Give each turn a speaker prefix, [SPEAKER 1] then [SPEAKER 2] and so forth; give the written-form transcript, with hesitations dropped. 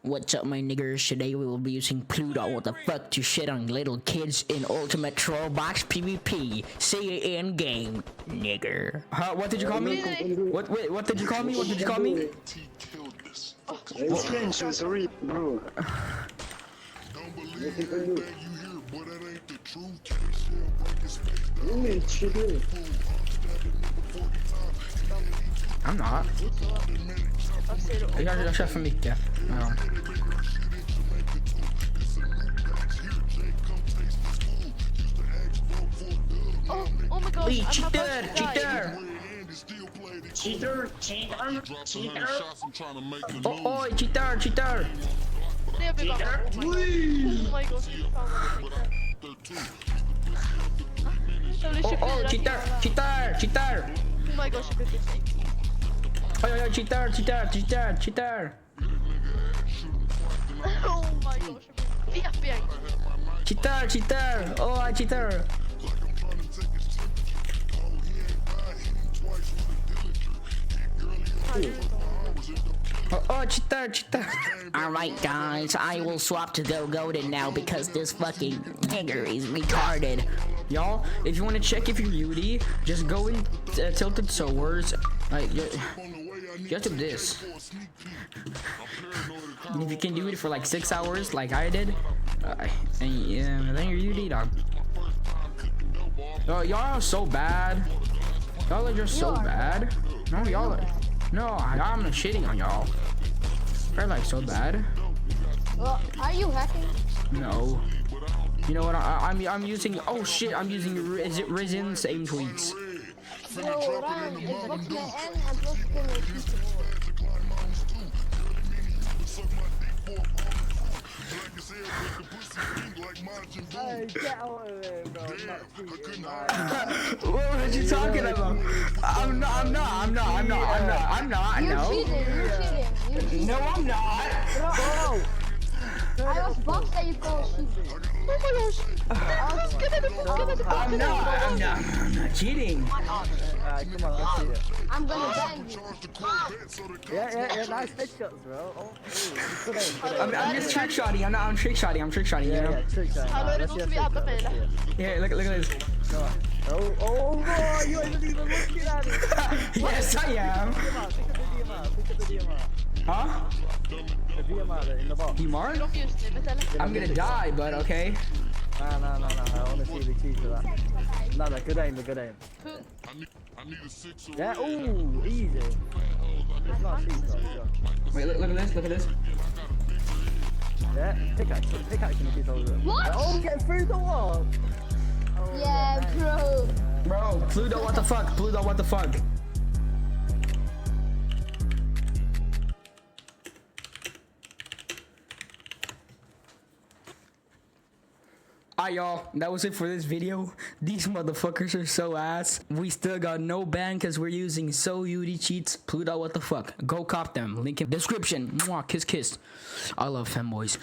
[SPEAKER 1] What's up, my niggers? Today we will be using PLU.WTF to shit on little kids in Ultimate Troll Box PvP. See you in game, nigger. What did you call me? What? Wait, what did you call me? What did you call me?
[SPEAKER 2] It's French, sorry, bro.
[SPEAKER 1] I'm not. Jag kör för mycket. Ja.
[SPEAKER 3] Oh my god,
[SPEAKER 1] Cheater! Cheater!
[SPEAKER 2] Cheater! Cheater!
[SPEAKER 1] Oh, cheater! Cheater!
[SPEAKER 3] Det blir bara... Oh my god, fan vad det tänkte.
[SPEAKER 1] Oh, cheater! Cheater! Cheater!
[SPEAKER 3] Oh my god, 24 snake.
[SPEAKER 1] Oh, cheater! Cheater! Cheater! Cheater!
[SPEAKER 3] Oh my god, 24. Vep.
[SPEAKER 1] Cheater! Cheater! Oh, cheater! Oh, cheater, cheater. Alright, guys, I will swap to Go Golden now because this fucking nigger is retarded. Y'all, if you want to check if you're UD, just go in Tilted Sowers. Like, you have to do this. And if you can do it for like 6 hours, like I did, and yeah, then you're UD, dog. Oh, y'all are so bad. Y'all are just so bad. No, y'all are. No, I'm not shitting on y'all. They're like so bad.
[SPEAKER 4] Well, are you hacking?
[SPEAKER 1] No. You know what? I'm using. Oh shit! I'm using Resin same tweets.
[SPEAKER 4] Bro, Ryan, it's what's my N and plus the
[SPEAKER 5] Hey, get out of there, bro. I'm not cheating, man.
[SPEAKER 1] What are you talking about? I'm not.
[SPEAKER 4] You're cheating.
[SPEAKER 1] No, I'm not.
[SPEAKER 4] Bro. I was boxed that you call cheating.
[SPEAKER 3] Oh my gosh.
[SPEAKER 1] I'm not cheating.
[SPEAKER 5] Come on, let's see it.
[SPEAKER 4] I'm gonna ban you.
[SPEAKER 5] Yeah, nice headshots, bro. Oh,
[SPEAKER 1] I'm just trick shotting. I'm trick shotting. You know?
[SPEAKER 5] Yeah, trick shot.
[SPEAKER 3] Hallå, är det någon som vill adda mig eller?
[SPEAKER 1] Yeah, look at this.
[SPEAKER 5] Oh, bro, you ain't even looking at it.
[SPEAKER 1] Yes, I am.
[SPEAKER 5] Pick up the DMR.
[SPEAKER 1] Huh?
[SPEAKER 5] The DMR in the box.
[SPEAKER 1] You mark?
[SPEAKER 3] Är de ljusnumret eller?
[SPEAKER 1] I'm gonna die, but okay.
[SPEAKER 5] No, I wanna see the cheat for that. No, good aim.
[SPEAKER 3] Pung.
[SPEAKER 5] Yeah, ooh, easy. It's not cheat, though.
[SPEAKER 1] Wait, look at this.
[SPEAKER 5] Yeah, pickaxe can keep over it.
[SPEAKER 4] What?
[SPEAKER 5] Oh, get through the wall. Oh,
[SPEAKER 4] Yeah,
[SPEAKER 5] nice.
[SPEAKER 4] bro.
[SPEAKER 1] Bro, Pluto, what the fuck? Pluto, what the fuck? Alright, y'all, that was it for this video. These motherfuckers are so ass. We still got no ban because we're using so UD cheats. Pluto, what the fuck? Go cop them. Link in description. Mwah, kiss. I love femboys.